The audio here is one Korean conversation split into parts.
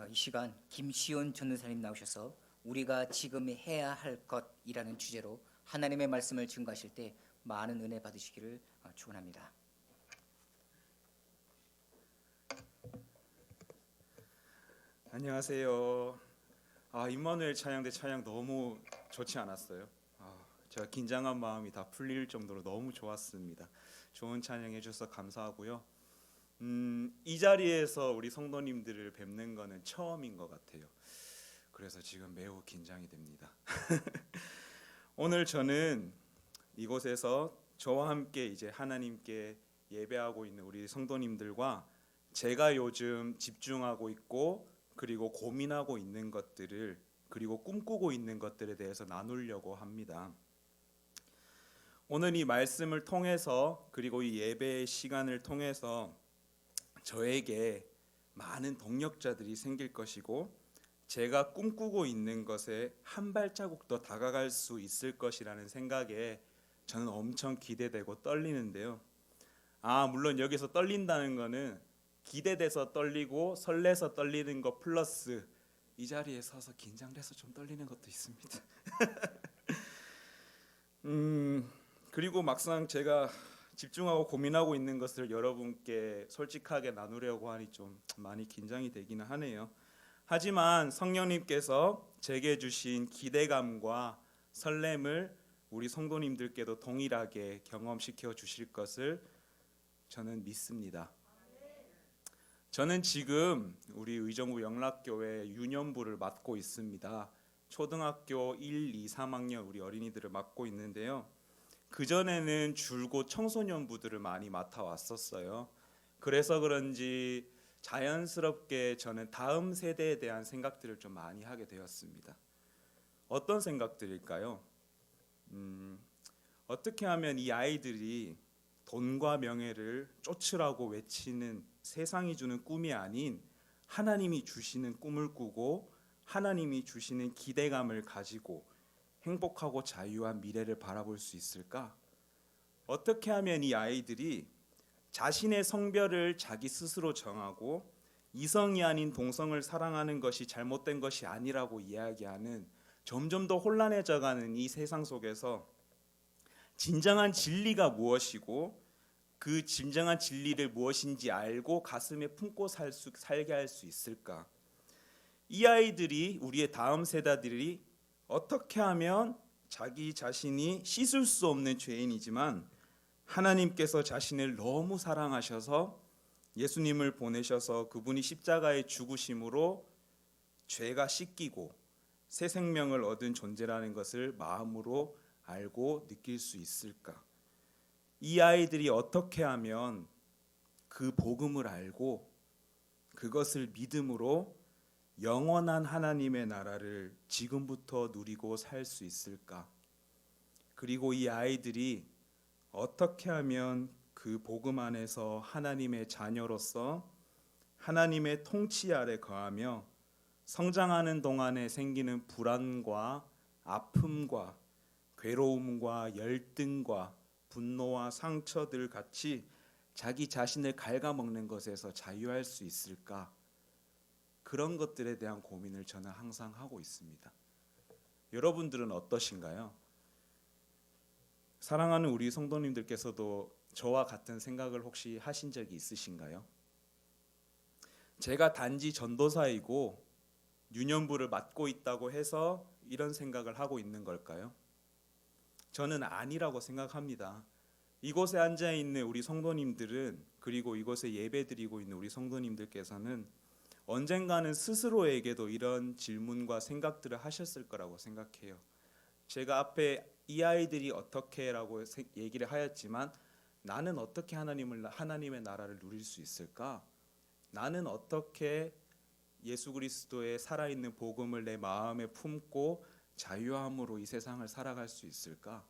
이 시간 김시온 전도사님 나오셔서 우리가 지금 해야 할 것이라는 주제로 하나님의 말씀을 증거하실 때 많은 은혜 받으시기를 축원합니다. 안녕하세요. 임마누엘 찬양대 찬양 너무 좋지 않았어요? 제가 긴장한 마음이 다 풀릴 정도로 너무 좋았습니다. 좋은 찬양 해주셔서 감사하고요. 이 자리에서 우리 성도님들을 뵙는 거는 처음인 것 같아요. 그래서 지금 매우 긴장이 됩니다. 오늘 저는 이곳에서 저와 함께 이제 하나님께 예배하고 있는 우리 성도님들과 제가 요즘 집중하고 있고 그리고 고민하고 있는 것들을 그리고 꿈꾸고 있는 것들에 대해서 나누려고 합니다. 오늘 이 말씀을 통해서 그리고 이 예배의 시간을 통해서 저에게 많은 동력자들이 생길 것이고 제가 꿈꾸고 있는 것에 한 발자국 더 다가갈 수 있을 것이라는 생각에 저는 엄청 기대되고 떨리는데요. 물론 여기서 떨린다는 거는 기대돼서 떨리고 설레서 떨리는 것 플러스 이 자리에 서서 긴장돼서 좀 떨리는 것도 있습니다. 그리고 막상 제가 집중하고 고민하고 있는 것을 여러분께 솔직하게 나누려고 하니 좀 많이 긴장이 되기는 하네요. 하지만 성령님께서 제게 주신 기대감과 설렘을 우리 성도님들께도 동일하게 경험시켜 주실 것을 저는 믿습니다. 저는 지금 우리 의정부 영락교회 유년부를 맡고 있습니다. 초등학교 1, 2, 3학년 우리 어린이들을 맡고 있는데요. 그전에는 줄곧 청소년부들을 많이 맡아왔었어요. 그래서 그런지 자연스럽게 저는 다음 세대에 대한 생각들을 좀 많이 하게 되었습니다. 어떤 생각들일까요? 어떻게 하면 이 아이들이 돈과 명예를 쫓으라고 외치는 세상이 주는 꿈이 아닌 하나님이 주시는 꿈을 꾸고 하나님이 주시는 기대감을 가지고 행복하고 자유한 미래를 바라볼 수 있을까? 어떻게 하면 이 아이들이 자신의 성별을 자기 스스로 정하고 이성이 아닌 동성을 사랑하는 것이 잘못된 것이 아니라고 이야기하는 점점 더 혼란해져가는 이 세상 속에서 진정한 진리가 무엇이고 그 진정한 진리를 무엇인지 알고 가슴에 품고 살게 할 수 있을까? 이 아이들이 우리의 다음 세대들이 어떻게 하면 자기 자신이 씻을 수 없는 죄인이지만 하나님께서 자신을 너무 사랑하셔서 예수님을 보내셔서 그분이 십자가의 죽으심으로 죄가 씻기고 새 생명을 얻은 존재라는 것을 마음으로 알고 느낄 수 있을까? 이 아이들이 어떻게 하면 그 복음을 알고 그것을 믿음으로 영원한 하나님의 나라를 지금부터 누리고 살 수 있을까? 그리고 이 아이들이 어떻게 하면 그 복음 안에서 하나님의 자녀로서 하나님의 통치 아래 거하며 성장하는 동안에 생기는 불안과 아픔과 괴로움과 열등과 분노와 상처들 같이 자기 자신을 갉아먹는 것에서 자유할 수 있을까? 그런 것들에 대한 고민을 저는 항상 하고 있습니다. 여러분들은 어떠신가요? 사랑하는 우리 성도님들께서도 저와 같은 생각을 혹시 하신 적이 있으신가요? 제가 단지 전도사이고 유년부를 맡고 있다고 해서 이런 생각을 하고 있는 걸까요? 저는 아니라고 생각합니다. 이곳에 앉아 있는 우리 성도님들은 그리고 이곳에 예배드리고 있는 우리 성도님들께서는 언젠가는 스스로에게도 이런 질문과 생각들을 하셨을 거라고 생각해요. 제가 앞에 이 아이들이 어떻게라고 얘기를 하였지만 나는 어떻게 하나님의 나라를 누릴 수 있을까? 나는 어떻게 예수 그리스도의 살아있는 복음을 내 마음에 품고 자유함으로 이 세상을 살아갈 수 있을까?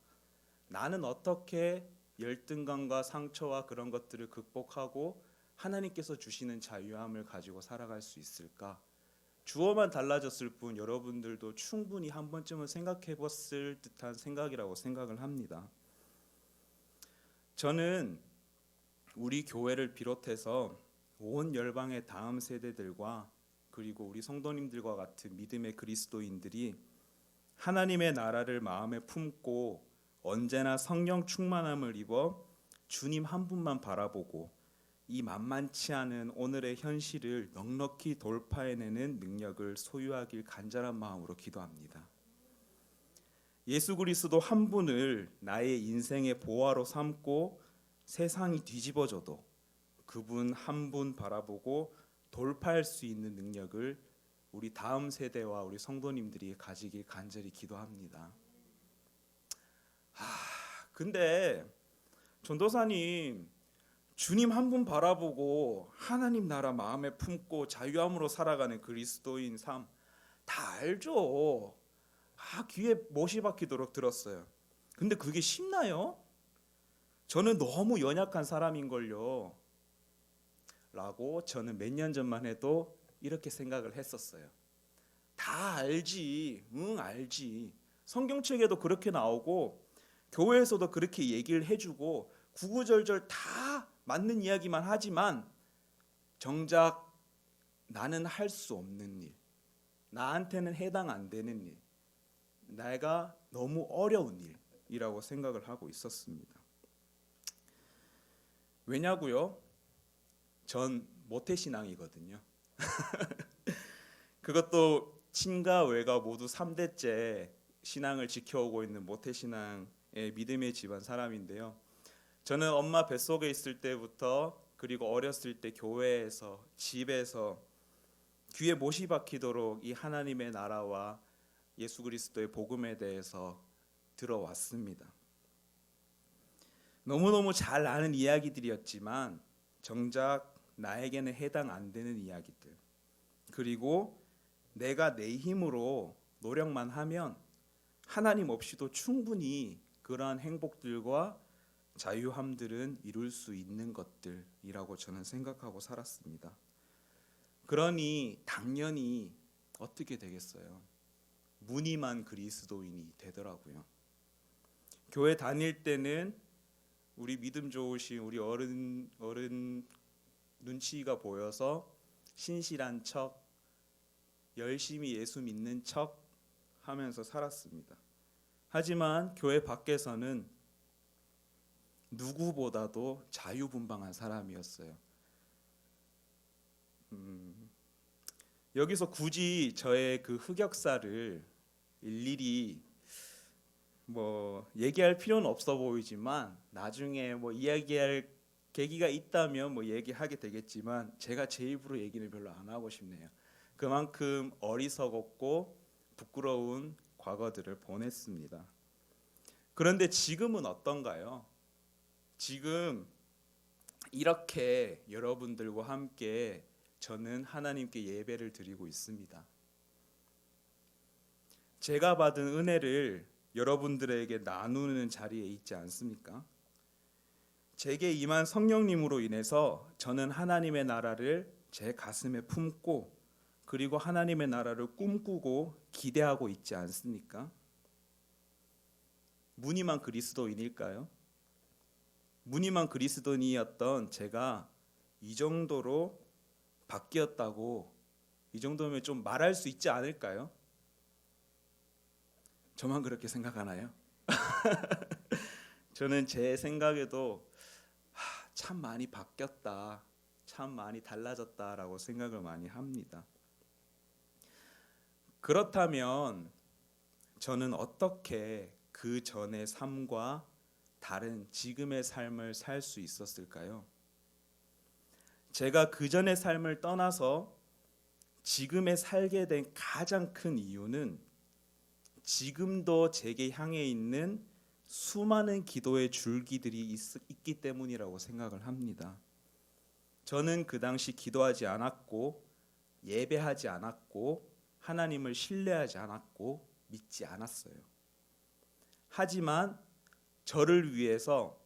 나는 어떻게 열등감과 상처와 그런 것들을 극복하고 하나님께서 주시는 자유함을 가지고 살아갈 수 있을까? 주어만 달라졌을 뿐 여러분들도 충분히 한 번쯤은 생각해 봤을 듯한 생각이라고 생각을 합니다. 저는 우리 교회를 비롯해서 온 열방의 다음 세대들과 그리고 우리 성도님들과 같은 믿음의 그리스도인들이 하나님의 나라를 마음에 품고 언제나 성령 충만함을 입어 주님 한 분만 바라보고 이 만만치 않은 오늘의 현실을 넉넉히 돌파해내는 능력을 소유하길 간절한 마음으로 기도합니다. 예수 그리스도 한 분을 나의 인생의 보화로 삼고 세상이 뒤집어져도 그분 한 분 바라보고 돌파할 수 있는 능력을 우리 다음 세대와 우리 성도님들이 가지길 간절히 기도합니다. 근데 전도사님, 주님 한 분 바라보고 하나님 나라 마음에 품고 자유함으로 살아가는 그리스도인 삶 다 알죠. 귀에 못이 박히도록 들었어요. 근데 그게 쉽나요? 저는 너무 연약한 사람인걸요 라고 저는 몇 년 전만 해도 이렇게 생각을 했었어요. 다 알지, 응 알지. 성경책에도 그렇게 나오고 교회에서도 그렇게 얘기를 해주고 구구절절 다 맞는 이야기만 하지만 정작 나는 할 수 없는 일, 나한테는 해당 안 되는 일, 내가 너무 어려운 일이라고 생각을 하고 있었습니다. 왜냐고요? 전 모태신앙이거든요. 그것도 친가 외가 모두 3대째 신앙을 지켜오고 있는 모태신앙의 믿음의 집안 사람인데요. 저는 엄마 뱃속에 있을 때부터 그리고 어렸을 때 교회에서 집에서 귀에 못이 박히도록 이 하나님의 나라와 예수 그리스도의 복음에 대해서 들어왔습니다. 너무너무 잘 아는 이야기들이었지만 정작 나에게는 해당 안 되는 이야기들, 그리고 내가 내 힘으로 노력만 하면 하나님 없이도 충분히 그러한 행복들과 자유함들은 이룰 수 있는 것들이라고 저는 생각하고 살았습니다. 그러니 당연히 어떻게 되겠어요? 무늬만 그리스도인이 되더라고요. 교회 다닐 때는 우리 믿음 좋으신 우리 어른 눈치가 보여서 신실한 척, 열심히 예수 믿는 척 하면서 살았습니다. 하지만 교회 밖에서는 누구보다도 자유분방한 사람이었어요. 여기서 굳이 저의 그 흑역사를 일일이 얘기할 필요는 없어 보이지만 나중에 이야기할 계기가 있다면 얘기하게 되겠지만 제가 제 입으로 얘기는 별로 안 하고 싶네요. 그만큼 어리석었고 부끄러운 과거들을 보냈습니다. 그런데 지금은 어떤가요? 지금 이렇게 여러분들과 함께 저는 하나님께 예배를 드리고 있습니다. 제가 받은 은혜를 여러분들에게 나누는 자리에 있지 않습니까? 제게 임한 성령님으로 인해서 저는 하나님의 나라를 제 가슴에 품고 그리고 하나님의 나라를 꿈꾸고 기대하고 있지 않습니까? 무늬만 그리스도인일까요? 무늬만 그리스도인이었던 제가 이 정도로 바뀌었다고, 이 정도면 좀 말할 수 있지 않을까요? 저만 그렇게 생각하나요? 저는 제 생각에도 참 많이 바뀌었다, 참 많이 달라졌다라고 생각을 많이 합니다. 그렇다면 저는 어떻게 그 전의 삶과 다른 지금의 삶을 살 수 있었을까요? 제가 그 전의 삶을 떠나서 지금에 살게 된 가장 큰 이유는 지금도 제게 향해 있는 수많은 기도의 줄기들이 있기 때문이라고 생각을 합니다. 저는 그 당시 기도하지 않았고 예배하지 않았고 하나님을 신뢰하지 않았고 믿지 않았어요. 하지만 저를 위해서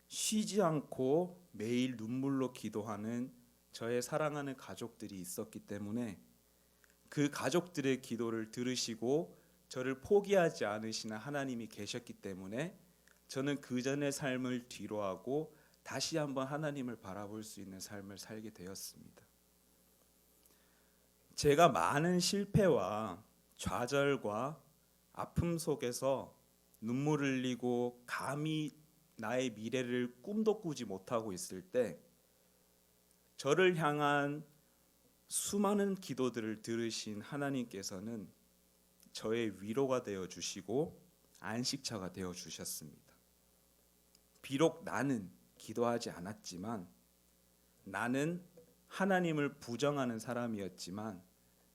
쉬지 않고 매일 눈물로 기도하는 저의 사랑하는 가족들이 있었기 때문에 그 가족들의 기도를 들으시고 저를 포기하지 않으시는 하나님이 계셨기 때문에 저는 그 전의 삶을 뒤로하고 다시 한번 하나님을 바라볼 수 있는 삶을 살게 되었습니다. 제가 많은 실패와 좌절과 아픔 속에서 눈물을 흘리고 감히 나의 미래를 꿈도 꾸지 못하고 있을 때 저를 향한 수많은 기도들을 들으신 하나님께서는 저의 위로가 되어 주시고 안식처가 되어 주셨습니다. 비록 나는 기도하지 않았지만, 나는 하나님을 부정하는 사람이었지만,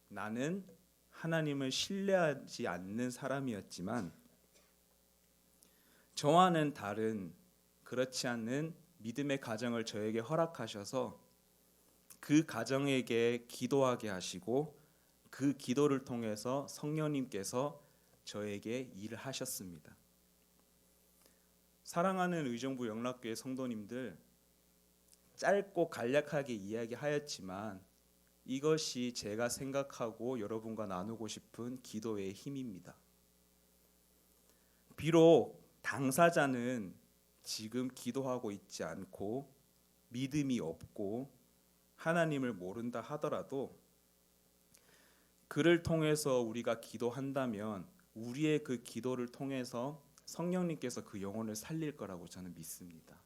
나는 하나님을 신뢰하지 않는 사람이었지만, 저와는 다른 그렇지 않은 믿음의 가정을 저에게 허락하셔서 그 가정에게 기도하게 하시고 그 기도를 통해서 성령님께서 저에게 일을 하셨습니다. 사랑하는 의정부 영락교회 성도님들, 짧고 간략하게 이야기하였지만 이것이 제가 생각하고 여러분과 나누고 싶은 기도의 힘입니다. 비록 당사자는 지금 기도하고 있지 않고 믿음이 없고 하나님을 모른다 하더라도 그를 통해서 우리가 기도한다면 우리의 그 기도를 통해서 성령님께서 그 영혼을 살릴 거라고 저는 믿습니다.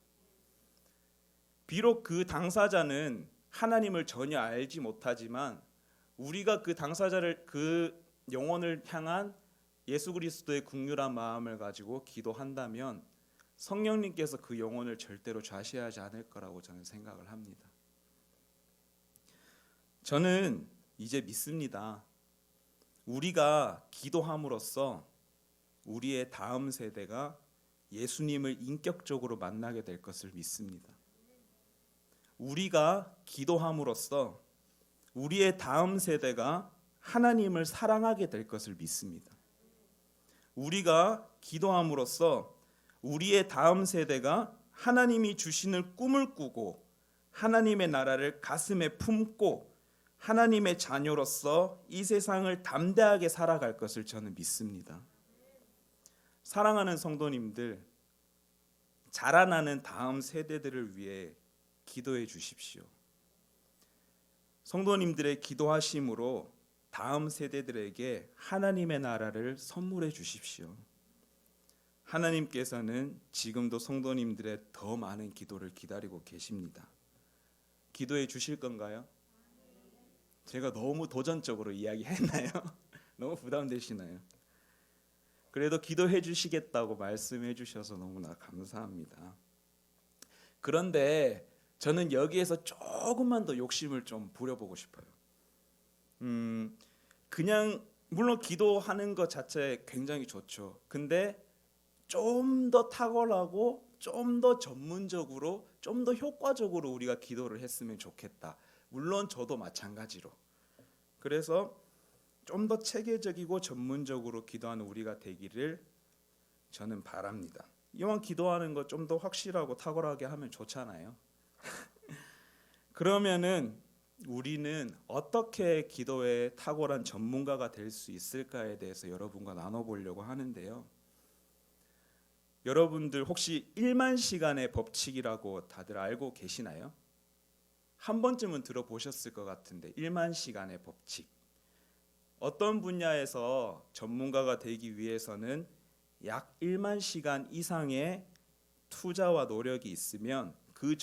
비록 그 당사자는 하나님을 전혀 알지 못하지만 우리가 그 당사자를, 그 영혼을 향한 예수 그리스도의 긍휼한 마음을 가지고 기도한다면 성령님께서 그 영혼을 절대로 좌시하지 않을 거라고 저는 생각을 합니다. 저는 이제 믿습니다. 우리가 기도함으로써 우리의 다음 세대가 예수님을 인격적으로 만나게 될 것을 믿습니다. 우리가 기도함으로써 우리의 다음 세대가 하나님을 사랑하게 될 것을 믿습니다. 우리가 기도함으로써 우리의 다음 세대가 하나님이 주시는 꿈을 꾸고 하나님의 나라를 가슴에 품고 하나님의 자녀로서 이 세상을 담대하게 살아갈 것을 저는 믿습니다. 사랑하는 성도님들, 자라나는 다음 세대들을 위해 기도해 주십시오. 성도님들의 기도하심으로 다음 세대들에게 하나님의 나라를 선물해 주십시오. 하나님께서는 지금도 성도님들의 더 많은 기도를 기다리고 계십니다. 기도해 주실 건가요? 제가 너무 도전적으로 이야기했나요? 너무 부담되시나요? 그래도 기도해 주시겠다고 말씀해 주셔서 너무나 감사합니다. 그런데 저는 여기에서 조금만 더 욕심을 좀 부려보고 싶어요. 그냥 물론 기도하는 것 자체 굉장히 좋죠. 근데 좀 더 탁월하고 좀 더 전문적으로 좀 더 효과적으로 우리가 기도를 했으면 좋겠다. 물론 저도 마찬가지로. 그래서 좀 더 체계적이고 전문적으로 기도하는 우리가 되기를 저는 바랍니다. 이왕 기도하는 거 좀 더 확실하고 탁월하게 하면 좋잖아요. 그러면은 우리는 어떻게 기도에 탁월한 전문가가 될 수 있을까에 대해서 여러분과 나눠보려고 하는데요. 여러분들 혹시 1만 시간의 법칙이라고 다들 알고 계시나요? 한 번쯤은 들어보셨을 것 같은데 1만 시간의 법칙. 어떤 분야에서 전문가가 되기 위해서는 약 1만 시간 이상의 투자와 노력이 있으면 그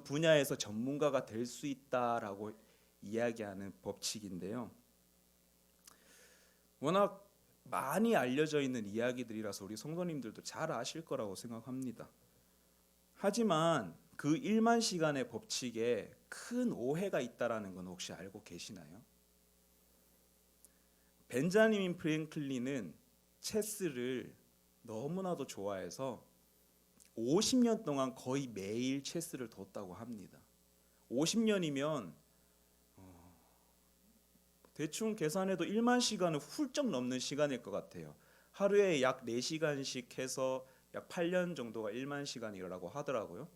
분야에서 전문가가 될 수 있다라고 이야기하는 법칙인데요. 워낙 많이 알려져 있는 이야기들이라서 우리 성도님들도 잘 아실 거라고 생각합니다. 하지만 그 1만 시간의 법칙에 큰 오해가 있다라는 건 혹시 알고 계시나요? 벤자민 프랭클린은 체스를 너무나도 좋아해서 50년 동안 거의 매일 체스를 뒀다고 합니다. 50년이면 대충 계산해도 1만 시간은 훌쩍 넘는 시간일 것 같아요. 하루에 약 4시간씩 해서 약 8년 정도가 1만 시간이라고 하더라고요.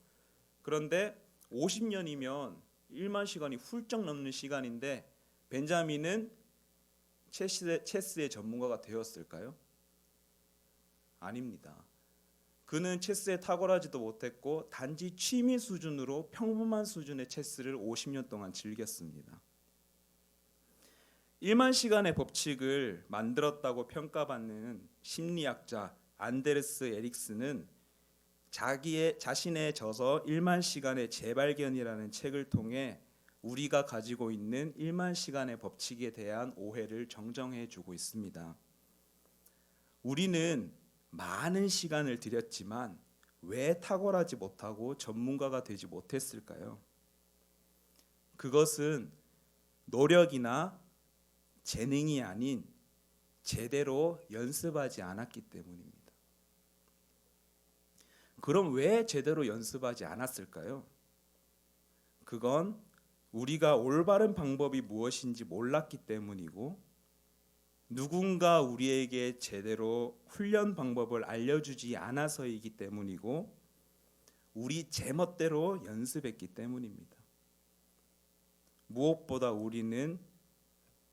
그런데 50년이면 1만 시간이 훌쩍 넘는 시간인데 벤자민은 체스의 전문가가 되었을까요? 아닙니다. 그는 체스에 탁월하지도 못했고 단지 취미 수준으로 평범한 수준의 체스를 50년 동안 즐겼습니다. 1만 시간의 법칙을 만들었다고 평가받는 심리학자 안데르스 에릭슨은 자신의 저서 1만 시간의 재발견이라는 책을 통해 우리가 가지고 있는 1만 시간의 법칙에 대한 오해를 정정해 주고 있습니다. 우리는 많은 시간을 들였지만 왜 탁월하지 못하고 전문가가 되지 못했을까요? 그것은 노력이나 재능이 아닌 제대로 연습하지 않았기 때문입니다. 그럼 왜 제대로 연습하지 않았을까요? 그건 우리가 올바른 방법이 무엇인지 몰랐기 때문이고, 누군가 우리에게 제대로 훈련 방법을 알려주지 않아서이기 때문이고, 우리 제멋대로 연습했기 때문입니다. 무엇보다 우리는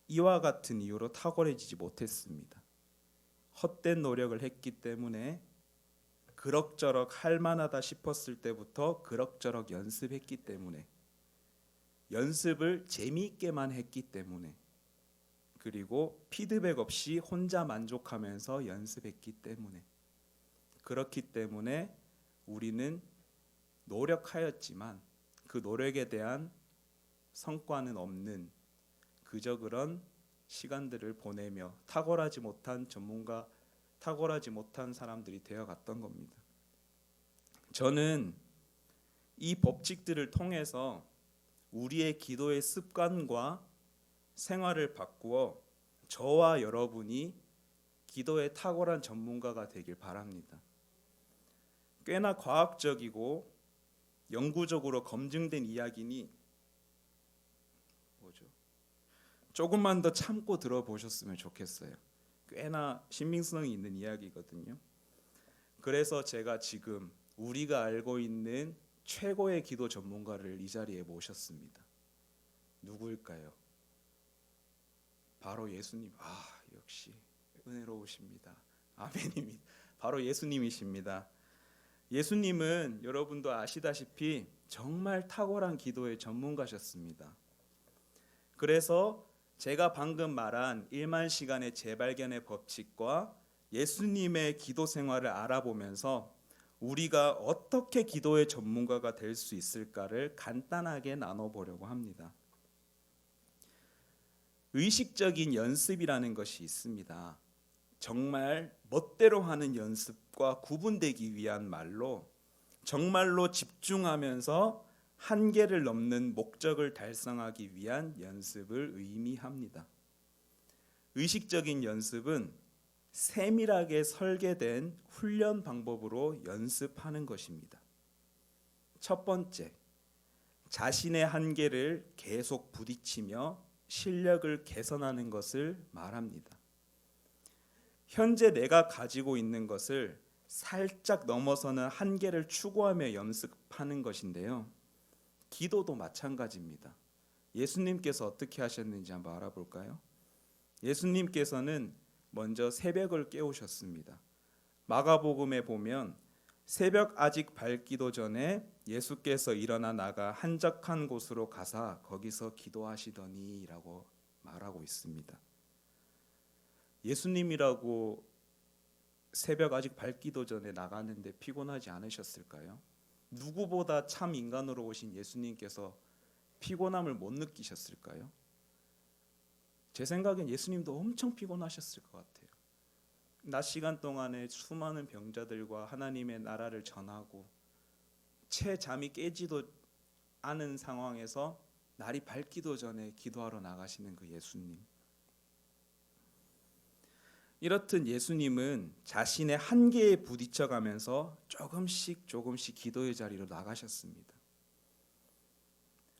이와 같은 이유로 탁월해지지 못했습니다. 헛된 노력을 했기 때문에, 그럭저럭 할 만하다 싶었을 때부터 그럭저럭 연습했기 때문에, 연습을 재미있게만 했기 때문에, 그리고 피드백 없이 혼자 만족하면서 연습했기 때문에, 그렇기 때문에 우리는 노력하였지만 그 노력에 대한 성과는 없는, 그저 그런 시간들을 보내며 탁월하지 못한 사람들이 되어갔던 겁니다. 저는 이 법칙들을 통해서 우리의 기도의 습관과 생활을 바꾸어 저와 여러분이 기도에 탁월한 전문가가 되길 바랍니다. 꽤나 과학적이고 영구적으로 검증된 이야기니 조금만 더 참고 들어보셨으면 좋겠어요. 꽤나 신빙성이 있는 이야기거든요. 그래서 제가 지금 우리가 알고 있는 최고의 기도 전문가를 이 자리에 모셨습니다. 누구일까요? 바로 예수님. 역시 은혜로우십니다. 아멘입니다. 바로 예수님이십니다. 예수님은 여러분도 아시다시피 정말 탁월한 기도의 전문가셨습니다. 그래서 제가 방금 말한 1만 시간의 재발견의 법칙과 예수님의 기도 생활을 알아보면서 우리가 어떻게 기도의 전문가가 될 수 있을까를 간단하게 나눠보려고 합니다. 의식적인 연습이라는 것이 있습니다. 정말 멋대로 하는 연습과 구분되기 위한 말로, 정말로 집중하면서 한계를 넘는 목적을 달성하기 위한 연습을 의미합니다. 의식적인 연습은 세밀하게 설계된 훈련 방법으로 연습하는 것입니다. 첫 번째, 자신의 한계를 계속 부딪히며 실력을 개선하는 것을 말합니다. 현재 내가 가지고 있는 것을 살짝 넘어서는 한계를 추구하며 연습하는 것인데요. 기도도 마찬가지입니다. 예수님께서 어떻게 하셨는지 한번 알아볼까요? 예수님께서는 먼저 새벽을 깨우셨습니다. 마가복음에 보면 새벽 아직 밝기도 전에 예수께서 일어나 나가 한적한 곳으로 가사 거기서 기도하시더니라고 말하고 있습니다. 예수님이라고 새벽 아직 밝기도 전에 나가는데 피곤하지 않으셨을까요? 누구보다 참 인간으로 오신 예수님께서 피곤함을 못 느끼셨을까요? 제 생각엔 예수님도 엄청 피곤하셨을 것 같아요. 낮 시간 동안에 수많은 병자들과 하나님의 나라를 전하고 채 잠이 깨지도 않은 상황에서 날이 밝기도 전에 기도하러 나가시는 그 예수님. 이렇듯 예수님은 자신의 한계에 부딪혀가면서 조금씩 기도의 자리로 나가셨습니다.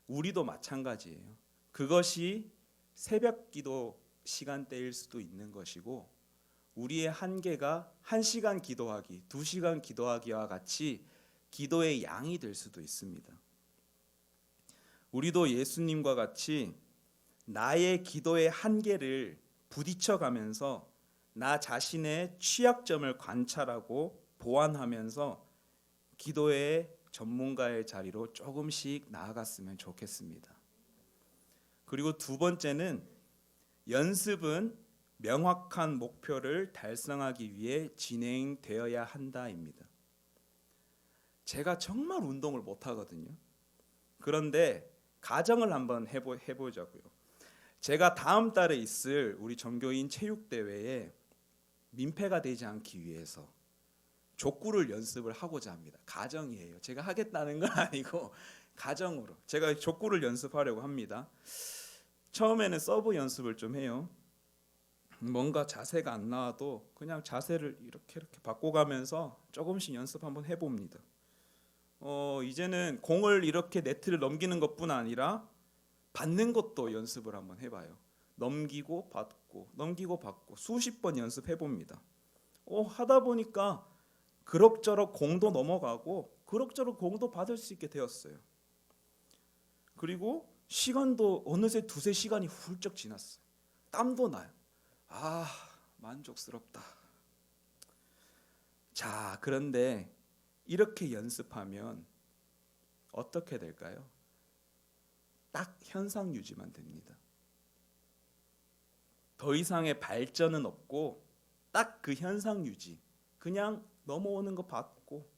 우리도 마찬가지예요. 그것이 새벽 기도 시간대일 수도 있는 것이고, 우리의 한계가 1시간 기도하기, 2시간 기도하기와 같이 기도의 양이 될 수도 있습니다. 우리도 예수님과 같이 나의 기도의 한계를 부딪혀가면서 나 자신의 취약점을 관찰하고 보완하면서 기도의 전문가의 자리로 조금씩 나아갔으면 좋겠습니다. 그리고 두 번째는 연습은 명확한 목표를 달성하기 위해 진행되어야 한다입니다. 제가 정말 운동을 못 하거든요. 그런데 가정을 한번 해보자고요. 제가 다음 달에 있을 우리 전교인 체육대회에 민폐가 되지 않기 위해서 족구를 연습을 하고자 합니다. 가정이에요. 제가 하겠다는 건 아니고 가정으로 제가 족구를 연습하려고 합니다. 처음에는 서브 연습을 좀 해요. 뭔가 자세가 안 나와도 그냥 자세를 이렇게 바꿔가면서 조금씩 연습 한번 해봅니다. 이제는 공을 이렇게 네트를 넘기는 것뿐 아니라 받는 것도 연습을 한번 해봐요. 넘기고 받고 넘기고 받고 수십 번 연습해봅니다. 하다 보니까 그럭저럭 공도 넘어가고 그럭저럭 공도 받을 수 있게 되었어요. 그리고 시간도 어느새 두세 시간이 훌쩍 지났어요. 땀도 나요. 만족스럽다. 자, 그런데 이렇게 연습하면 어떻게 될까요? 딱 현상 유지만 됩니다. 더 이상의 발전은 없고 딱 그 현상 유지. 그냥 넘어오는 거 받고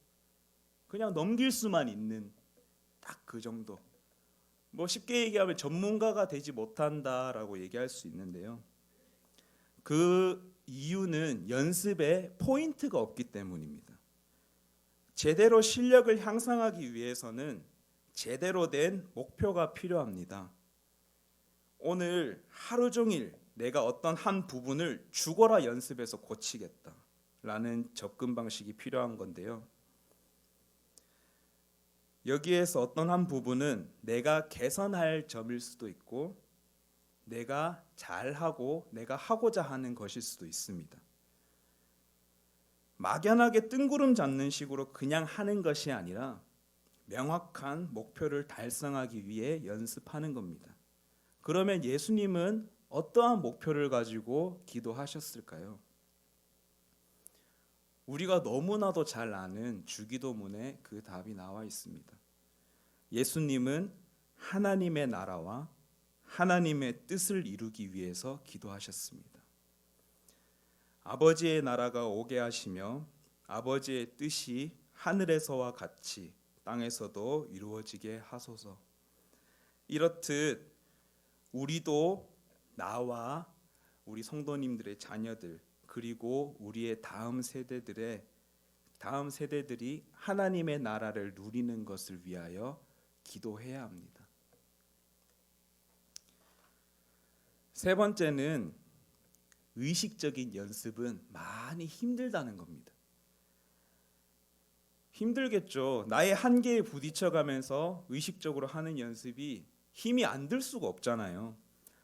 그냥 넘길 수만 있는 딱 그 정도. 쉽게 얘기하면 전문가가 되지 못한다라고 얘기할 수 있는데요. 그 이유는 연습에 포인트가 없기 때문입니다. 제대로 실력을 향상하기 위해서는 제대로 된 목표가 필요합니다. 오늘 하루 종일 내가 어떤 한 부분을 죽어라 연습해서 고치겠다라는 접근 방식이 필요한 건데요. 여기에서 어떤 한 부분은 내가 개선할 점일 수도 있고 내가 잘하고 내가 하고자 하는 것일 수도 있습니다. 막연하게 뜬구름 잡는 식으로 그냥 하는 것이 아니라 명확한 목표를 달성하기 위해 연습하는 겁니다. 그러면 예수님은 어떠한 목표를 가지고 기도하셨을까요? 우리가 너무나도 잘 아는 주기도문에 그 답이 나와 있습니다. 예수님은 하나님의 나라와 하나님의 뜻을 이루기 위해서 기도하셨습니다. 아버지의 나라가 오게 하시며 아버지의 뜻이 하늘에서와 같이 땅에서도 이루어지게 하소서. 이렇듯 우리도 나와 우리 성도님들의 자녀들 그리고 우리의 다음 세대들이 하나님의 나라를 누리는 것을 위하여 기도해야 합니다. 세 번째는 의식적인 연습은 많이 힘들다는 겁니다. 힘들겠죠. 나의 한계에 부딪혀가면서 의식적으로 하는 연습이 힘이 안 들 수가 없잖아요.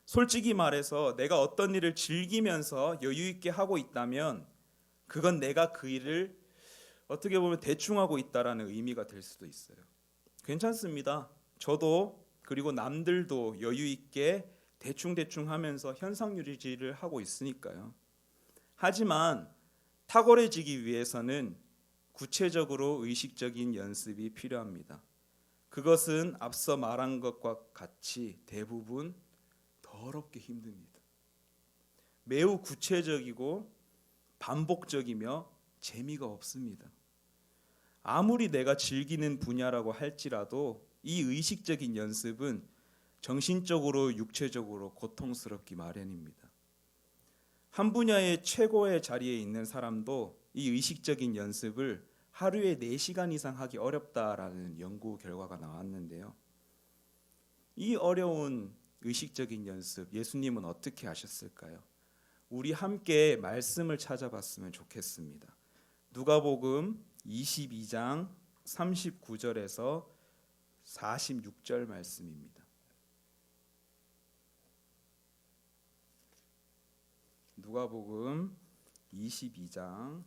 솔직히 말해서 내가 어떤 일을 즐기면서 여유 있게 하고 있다면 그건 내가 그 일을 어떻게 보면 대충 하고 있다라는 의미가 될 수도 있어요. 괜찮습니다. 저도 그리고 남들도 여유 있게 대충 하면서 현상 유지를 하고 있으니까요. 하지만 탁월해지기 위해서는 구체적으로 의식적인 연습이 필요합니다. 그것은 앞서 말한 것과 같이 대부분 더럽게 힘듭니다. 매우 구체적이고 반복적이며 재미가 없습니다. 아무리 내가 즐기는 분야라고 할지라도 이 의식적인 연습은 정신적으로 육체적으로 고통스럽기 마련입니다. 한 분야의 최고의 자리에 있는 사람도 이 의식적인 연습을 하루에 4시간 이상 하기 어렵다라는 연구 결과가 나왔는데요. 이 어려운 의식적인 연습 예수님은 어떻게 하셨을까요? 우리 함께 말씀을 찾아봤으면 좋겠습니다. 누가복음 22장 39절에서 46절 말씀입니다. 누가복음 22장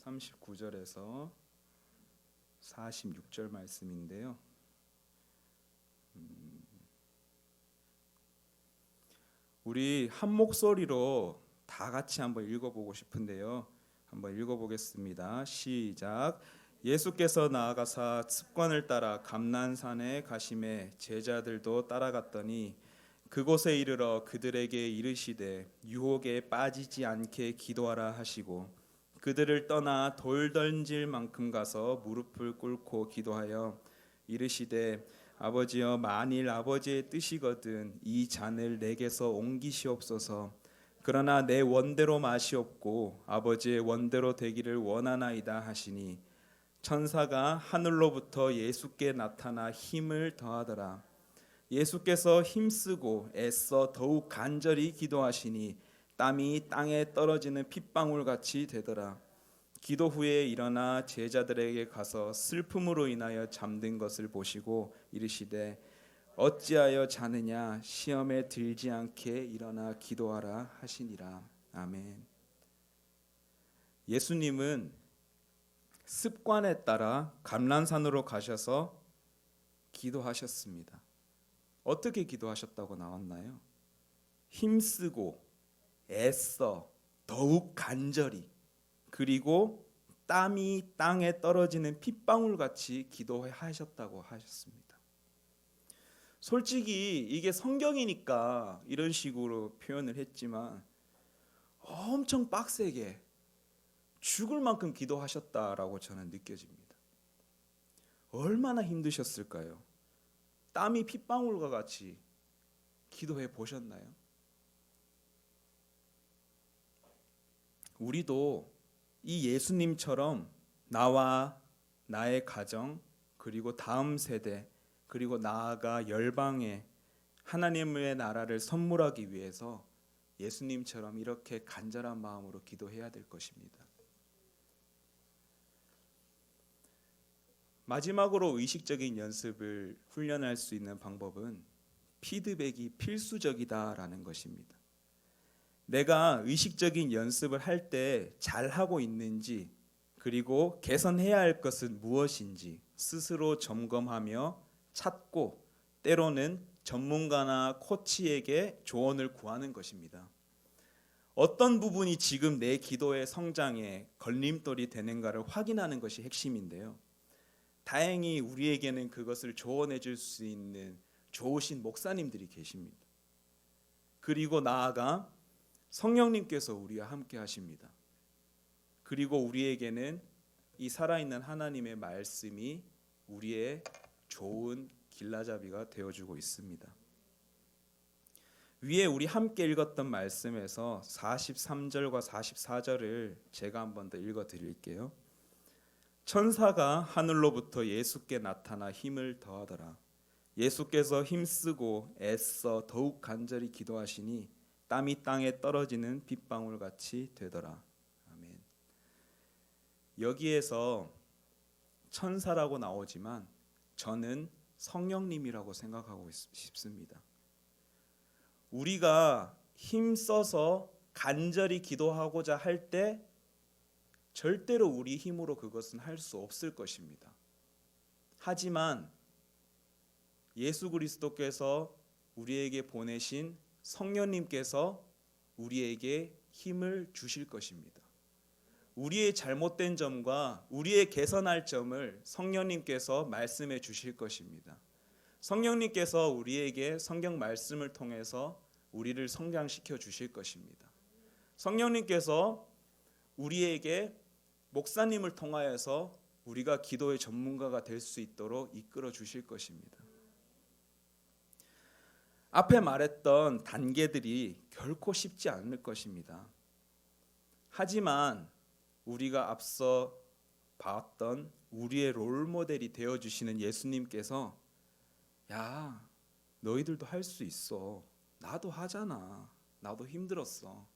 39절에서 46절 말씀인데요. 우리 한 목소리로 다 같이 한번 읽어보고 싶은데요. 한번 읽어보겠습니다. 시작. 예수께서 나아가사 습관을 따라 감난산에 가심에 제자들도 따라갔더니 그곳에 이르러 그들에게 이르시되 유혹에 빠지지 않게 기도하라 하시고 그들을 떠나 돌 던질 만큼 가서 무릎을 꿇고 기도하여 이르시되 아버지여 만일 아버지의 뜻이거든 이 잔을 내게서 옮기시옵소서. 그러나 내 원대로 마시옵고 아버지의 원대로 되기를 원하나이다 하시니 천사가 하늘로부터 예수께 나타나 힘을 더하더라. 예수께서 힘쓰고 애써 더욱 간절히 기도하시니 땀이 땅에 떨어지는 핏방울 같이 되더라. 기도 후에 일어나 제자들에게 가서 슬픔으로 인하여 잠든 것을 보시고 이르시되 어찌하여 자느냐 시험에 들지 않게 일어나 기도하라 하시니라. 아멘. 예수님은 습관에 따라 감람산으로 가셔서 기도하셨습니다. 어떻게 기도하셨다고 나왔나요? 힘쓰고 애써 더욱 간절히 그리고 땀이 땅에 떨어지는 핏방울 같이 기도하셨다고 하셨습니다. 솔직히 이게 성경이니까 이런 식으로 표현을 했지만 엄청 빡세게 죽을 만큼 기도하셨다라고 저는 느껴집니다. 얼마나 힘드셨을까요? 땀이 핏방울과 같이 기도해 보셨나요? 우리도 이 예수님처럼 나와 나의 가정 그리고 다음 세대 그리고 나아가 열방에 하나님의 나라를 선물하기 위해서 예수님처럼 이렇게 간절한 마음으로 기도해야 될 것입니다. 마지막으로 의식적인 연습을 훈련할 수 있는 방법은 피드백이 필수적이다라는 것입니다. 내가 의식적인 연습을 할 때 잘하고 있는지 그리고 개선해야 할 것은 무엇인지 스스로 점검하며 찾고 때로는 전문가나 코치에게 조언을 구하는 것입니다. 어떤 부분이 지금 내 기도의 성장에 걸림돌이 되는가를 확인하는 것이 핵심인데요. 다행히 우리에게는 그것을 조언해 줄 수 있는 좋으신 목사님들이 계십니다. 그리고 나아가 성령님께서 우리와 함께 하십니다. 그리고 우리에게는 이 살아있는 하나님의 말씀이 우리의 좋은 길라잡이가 되어주고 있습니다. 위에 우리 함께 읽었던 말씀에서 43절과 44절을 제가 한 번 더 읽어 드릴게요. 천사가 하늘로부터 예수께 나타나 힘을 더하더라. 예수께서 힘쓰고 애써 더욱 간절히 기도하시니 땀이 땅에 떨어지는 빗방울 같이 되더라. 아멘. 여기에서 천사라고 나오지만 저는 성령님이라고 생각하고 싶습니다. 우리가 힘써서 간절히 기도하고자 할 때 절대로 우리 힘으로 그것은 할 수 없을 것입니다. 하지만 예수 그리스도께서 우리에게 보내신 성령님께서 우리에게 힘을 주실 것입니다. 우리의 잘못된 점과 우리의 개선할 점을 성령님께서 말씀해 주실 것입니다. 성령님께서 우리에게 성경 말씀을 통해서 우리를 성장시켜 주실 것입니다. 성령님께서 우리에게 목사님을 통하여서 우리가 기도의 전문가가 될 수 있도록 이끌어 주실 것입니다. 앞에 말했던 단계들이 결코 쉽지 않을 것입니다. 하지만 우리가 앞서 봤던 우리의 롤모델이 되어주시는 예수님께서 야, 너희들도 할 수 있어. 나도 하잖아. 나도 힘들었어.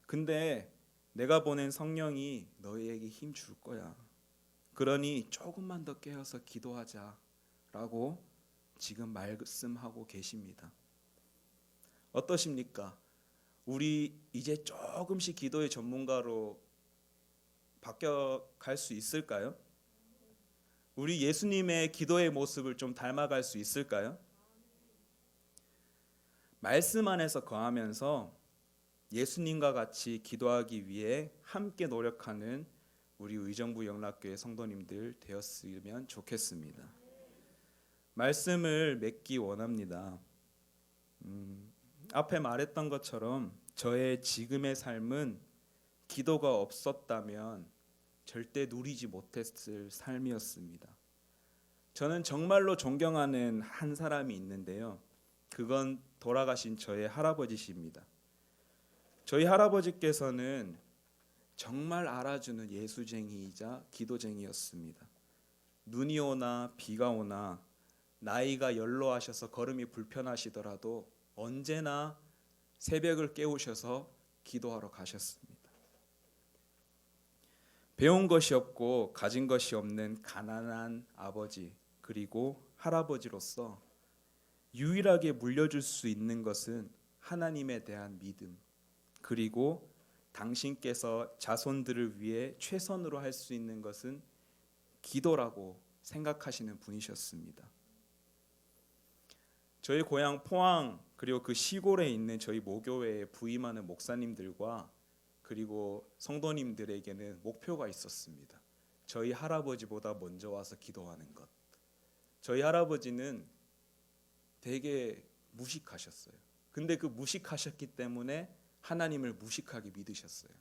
근데 내가 보낸 성령이 너희에게 힘 줄 거야. 그러니 조금만 더 깨어서 기도하자라고 지금 말씀하고 계십니다. 어떠십니까? 우리 이제 조금씩 기도의 전문가로 바뀌어갈 수 있을까요? 우리 예수님의 기도의 모습을 좀 닮아갈 수 있을까요? 말씀 안에서 거하면서 예수님과 같이 기도하기 위해 함께 노력하는 우리 의정부 영락교회 성도님들 되었으면 좋겠습니다. 말씀을 맺기 원합니다. 앞에 말했던 것처럼 저의 지금의 삶은 기도가 없었다면 절대 누리지 못했을 삶이었습니다. 저는 정말로 존경하는 한 사람이 있는데요. 그건 돌아가신 저의 할아버지십니다. 저희 할아버지께서는 정말 알아주는 예수쟁이이자 기도쟁이였습니다. 눈이 오나 비가 오나 나이가 연로하셔서 걸음이 불편하시더라도 언제나 새벽을 깨우셔서 기도하러 가셨습니다. 배운 것이 없고 가진 것이 없는 가난한 아버지 그리고 할아버지로서 유일하게 물려줄 수 있는 것은 하나님에 대한 믿음 그리고 당신께서 자손들을 위해 최선으로 할 수 있는 것은 기도라고 생각하시는 분이셨습니다. 저희 고향 포항 그리고 그 시골에 있는 저희 모교회에 부임하는 목사님들과 그리고 성도님들에게는 목표가 있었습니다. 저희 할아버지보다 먼저 와서 기도하는 것. 저희 할아버지는 되게 무식하셨어요. 근데 그 무식하셨기 때문에 하나님을 무식하게 믿으셨어요.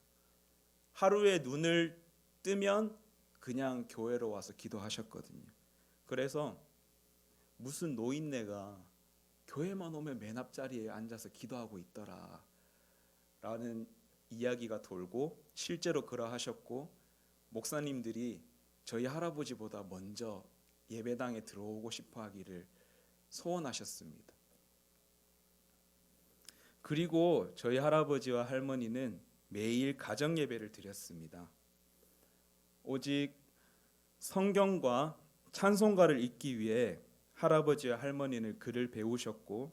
하루에 눈을 뜨면 그냥 교회로 와서 기도하셨거든요. 그래서 무슨 노인네가 교회만 오면 맨 앞자리에 앉아서 기도하고 있더라 라는 이야기가 돌고 실제로 그러하셨고 목사님들이 저희 할아버지보다 먼저 예배당에 들어오고 싶어 하기를 소원하셨습니다. 그리고 저희 할아버지와 할머니는 매일 가정 예배를 드렸습니다. 오직 성경과 찬송가를 읽기 위해 할아버지와 할머니는 글을 배우셨고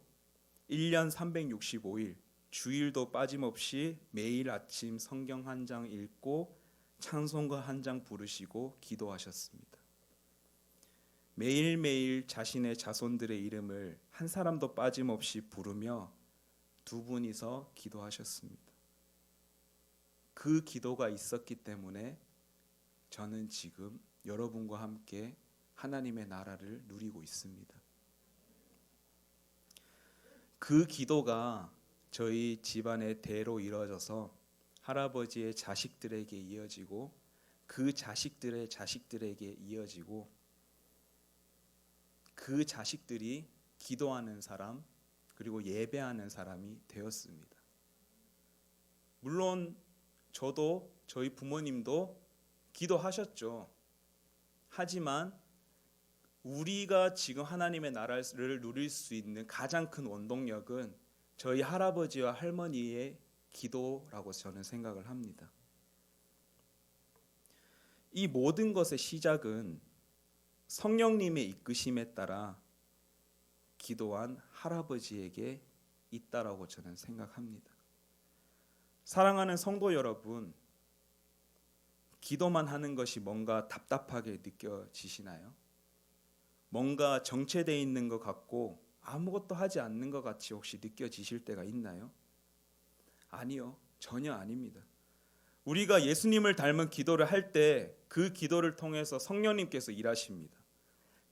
1년 365일 주일도 빠짐없이 매일 아침 성경 한 장 읽고 찬송가 한 장 부르시고 기도하셨습니다. 매일매일 자신의 자손들의 이름을 한 사람도 빠짐없이 부르며 두 분이서 기도하셨습니다. 그 기도가 있었기 때문에 저는 지금 여러분과 함께 하나님의 나라를 누리고 있습니다. 그 기도가 저희 집안의 대로 이루어져서 할아버지의 자식들에게 이어지고 그 자식들의 자식들에게 이어지고 그 자식들이 기도하는 사람 그리고 예배하는 사람이 되었습니다. 물론 저도 저희 부모님도 기도하셨죠. 하지만 우리가 지금 하나님의 나라를 누릴 수 있는 가장 큰 원동력은 저희 할아버지와 할머니의 기도라고 저는 생각을 합니다. 이 모든 것의 시작은 성령님의 이끄심에 따라 기도한 할아버지에게 있다라고 저는 생각합니다. 사랑하는 성도 여러분, 기도만 하는 것이 뭔가 답답하게 느껴지시나요? 뭔가 정체되어 있는 것 같고 아무것도 하지 않는 것 같이 혹시 느껴지실 때가 있나요? 아니요, 전혀 아닙니다. 우리가 예수님을 닮은 기도를 할 때 그 기도를 통해서 성령님께서 일하십니다.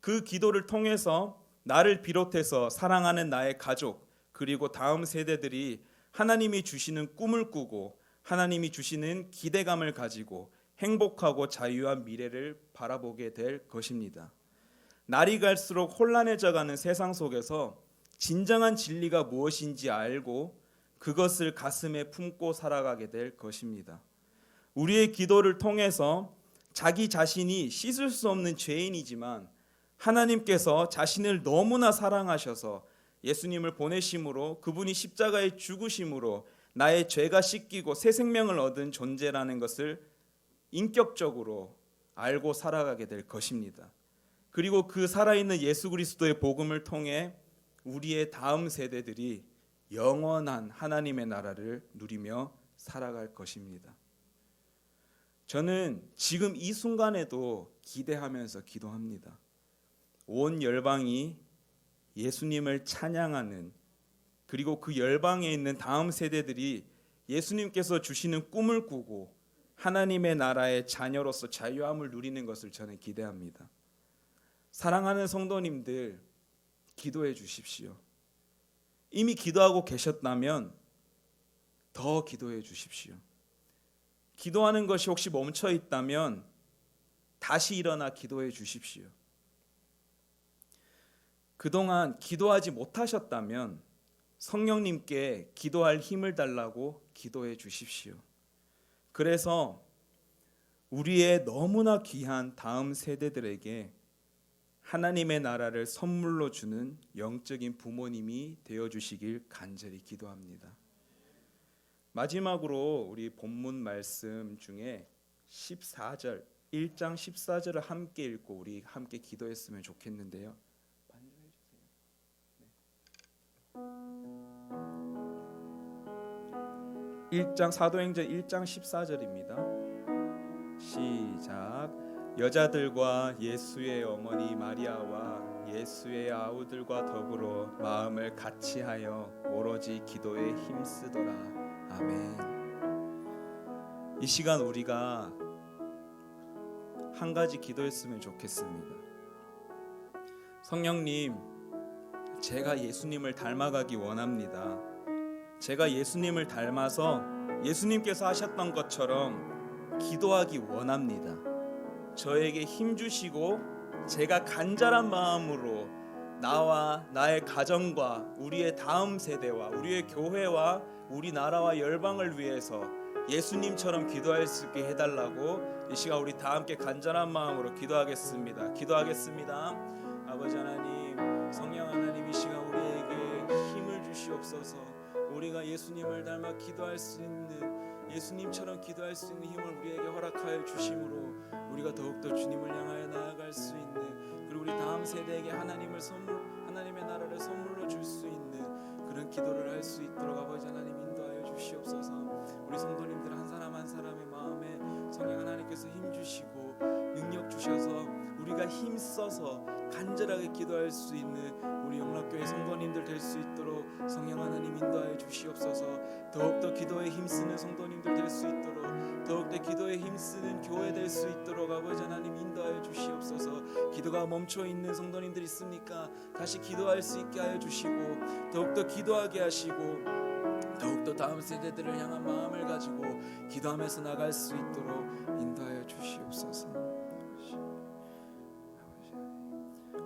그 기도를 통해서 나를 비롯해서 사랑하는 나의 가족 그리고 다음 세대들이 하나님이 주시는 꿈을 꾸고 하나님이 주시는 기대감을 가지고 행복하고 자유한 미래를 바라보게 될 것입니다. 날이 갈수록 혼란해져가는 세상 속에서 진정한 진리가 무엇인지 알고 그것을 가슴에 품고 살아가게 될 것입니다. 우리의 기도를 통해서 자기 자신이 씻을 수 없는 죄인이지만 하나님께서 자신을 너무나 사랑하셔서 예수님을 보내심으로 그분이 십자가에 죽으심으로 나의 죄가 씻기고 새 생명을 얻은 존재라는 것을 인격적으로 알고 살아가게 될 것입니다. 그리고 그 살아있는 예수 그리스도의 복음을 통해 우리의 다음 세대들이 영원한 하나님의 나라를 누리며 살아갈 것입니다. 저는 지금 이 순간에도 기대하면서 기도합니다. 온 열방이 예수님을 찬양하는 그리고 그 열방에 있는 다음 세대들이 예수님께서 주시는 꿈을 꾸고 하나님의 나라의 자녀로서 자유함을 누리는 것을 저는 기대합니다. 사랑하는 성도님들, 기도해 주십시오. 이미 기도하고 계셨다면 더 기도해 주십시오. 기도하는 것이 혹시 멈춰 있다면 다시 일어나 기도해 주십시오. 그동안 기도하지 못하셨다면 성령님께 기도할 힘을 달라고 기도해 주십시오. 그래서 우리의 너무나 귀한 다음 세대들에게 하나님의 나라를 선물로 주는 영적인 부모님이 되어 주시길 간절히 기도합니다. 마지막으로 우리 본문 말씀 중에 14절, 1장 14절을 함께 읽고 우리 함께 기도했으면 좋겠는데요. 반주해 주세요. 1장 사도행전 1장 14절입니다. 시작. 여자들과 예수의 어머니 마리아와 예수의 아우들과 더불어 마음을 같이하여 오로지 기도에 힘쓰더라. 아멘. 이 시간 우리가 한 가지 기도했으면 좋겠습니다. 성령님, 제가 예수님을 닮아가기 원합니다. 제가 예수님을 닮아서 예수님께서 하셨던 것처럼 기도하기 원합니다. 저에게 힘 주시고 제가 간절한 마음으로 나와 나의 가정과 우리의 다음 세대와 우리의 교회와 우리나라와 열방을 위해서 예수님처럼 기도할 수 있게 해달라고 이 시간 우리 다 함께 간절한 마음으로 기도하겠습니다. 아버지 하나님, 성령 하나님, 이 시간 우리에게 힘을 주시옵소서. 우리가 예수님을 닮아 기도할 수 있는, 예수님처럼 기도할 수 있는 힘을 우리에게 허락하여 주심으로 우리가 더욱더 주님을 향하여 나아갈 수 있는, 그리고 우리 다음 세대에게 하나님의 나라를 선물로 줄 수 있는 그런 기도를 할 수 있도록 아버지 하나님 인도하여 주시옵소서. 우리 성도님들 한 사람 한 사람의 마음에 성령 하나님께서 힘 주시고 능력 주셔서 우리가 힘써서 간절하게 기도할 수 있는 우리 영락교회 성도님들 될 수 있도록 성령 하나님 인도하여 주시옵소서. 더욱더 기도에 힘쓰는 성도님들 될 수 있도록, 더욱더 기도에 힘쓰는 교회 될 수 있도록 아버지 하나님 인도하여 주시옵소서. 기도가 멈춰 있는 성도님들 있습니까? 다시 기도할 수 있게 하여 주시고 더욱더 기도하게 하시고 더욱더 다음 세대들을 향한 마음을 가지고 기도하면서 나갈 수 있도록 인도하여 주시옵소서.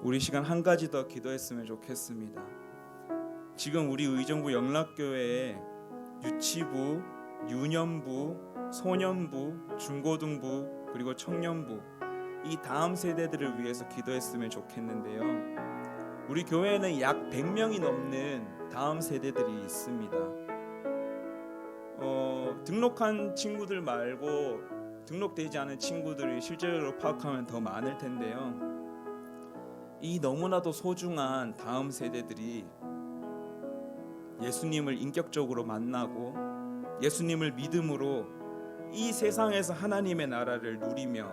우리 시간 한 가지 더 기도했으면 좋겠습니다. 지금 우리 의정부 영락교회에 유치부, 유년부, 소년부, 중고등부 그리고 청년부 이 다음 세대들을 위해서 기도했으면 좋겠는데요. 우리 교회에는 약 100명이 넘는 다음 세대들이 있습니다. 등록한 친구들 말고 등록되지 않은 친구들이 실제로 파악하면 더 많을 텐데요. 이 너무나도 소중한 다음 세대들이 예수님을 인격적으로 만나고 예수님을 믿음으로 이 세상에서 하나님의 나라를 누리며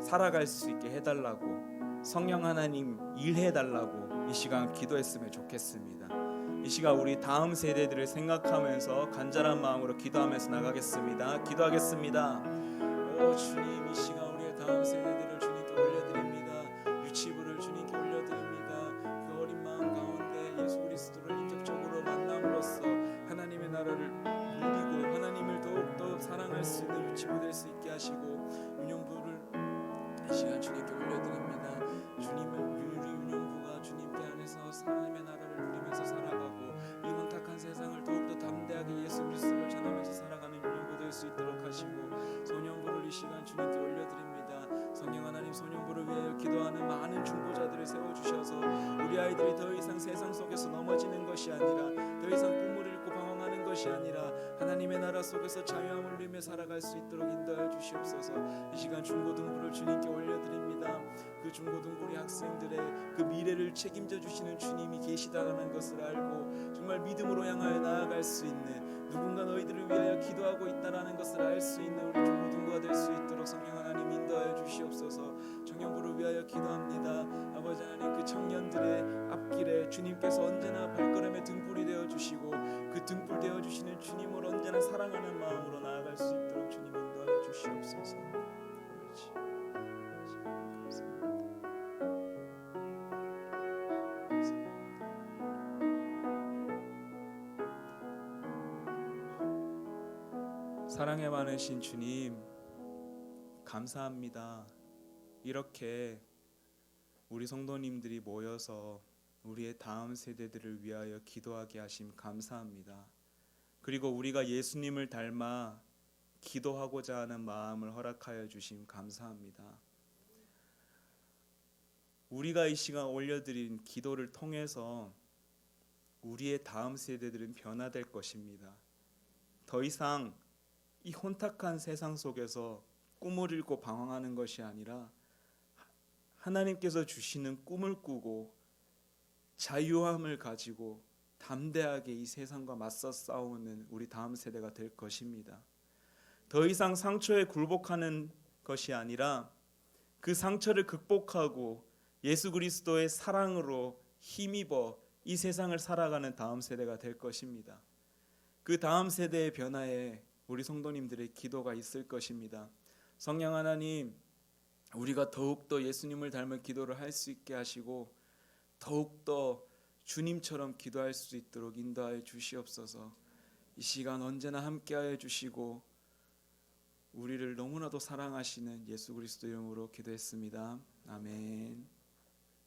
살아갈 수 있게 해달라고, 성령 하나님 일해달라고 이 시간 기도했으면 좋겠습니다. 이 시간 우리 다음 세대들을 생각하면서 간절한 마음으로 기도하면서 나가겠습니다. 기도하겠습니다. 오 주님, 이 시간 우리의 다음 세대들을 주님께 올려드립니다. 유치부를 주님께 올려드립니다. 그 어린 마음 가운데 예수 그리스도를 인격적으로 만남으로써 하나님의 나라를 누리고 하나님을 더욱더 사랑할 수 있는 유치부 될 수 있게 하시고, 유년부를 이 시간 주님께 올려드립니다. 우리 유년부가 주님께 안에서 하나님의 나라를 누리면서 살아가고 이 혼탁한 세상을 더욱더 담대하게 예수 그리스도를 전하면서 살아가는 유년부 될 수 있도록 하시고, 소년부를 이 시간 주님께 올려드립니다. 성령 하나님, 소년부를 위하여 기도하는 많은 중보자들을 세워주셔서 우리 아이들이 더 이상 세상 속에서 넘어지는 것이 아니라, 더 이상 꿈을 잃고 방황하는 것이 아니라 하나님의 나라 속에서 자유함을 누리며 살아갈 수 있도록 인도하여 주시옵소서. 이 시간 중고등부를 주님께 올려드립니다. 그 중고등부 학생들의 그 미래를 책임져 주시는 주님이 계시다라는 것을 알고 정말 믿음으로 향하여 나아갈 수 있는, 누군가 너희들을 위하여 기도하고 있다라는 것을 알 수 있는 우리 중고등부가 될 수 있도록 성령 하나님 인도하여 주시옵소서. 청년부를 위하여 기도합니다. 아버지 하나님, 그 청년들의 앞길에 주님께서 언제나 발걸음의 등불이 되어 주시고 그 등불 되어 주시는 주님을 언제나 사랑하는 마음으로 나아갈 수 있도록 주님 인도하여 주시옵소서. 주시옵소서. 그렇지. 사랑에 많으신 주님, 감사합니다. 이렇게 우리 성도님들이 모여서 우리의 다음 세대들을 위하여 기도하게 하심 감사합니다. 그리고 우리가 예수님을 닮아 기도하고자 하는 마음을 허락하여 주심 감사합니다. 우리가 이 시간 올려드린 기도를 통해서 우리의 다음 세대들은 변화될 것입니다. 더 이상 이 혼탁한 세상 속에서 꿈을 잃고 방황하는 것이 아니라 하나님께서 주시는 꿈을 꾸고 자유함을 가지고 담대하게 이 세상과 맞서 싸우는 우리 다음 세대가 될 것입니다. 더 이상 상처에 굴복하는 것이 아니라 그 상처를 극복하고 예수 그리스도의 사랑으로 힘입어 이 세상을 살아가는 다음 세대가 될 것입니다. 그 다음 세대의 변화에 우리 성도님들의 기도가 있을 것입니다. 성령 하나님, 우리가 더욱더 예수님을 닮은 기도를 할 수 있게 하시고 더욱더 주님처럼 기도할 수 있도록 인도하여 주시옵소서. 이 시간 언제나 함께하여 주시고 우리를 너무나도 사랑하시는 예수 그리스도 이름으로 기도했습니다. 아멘.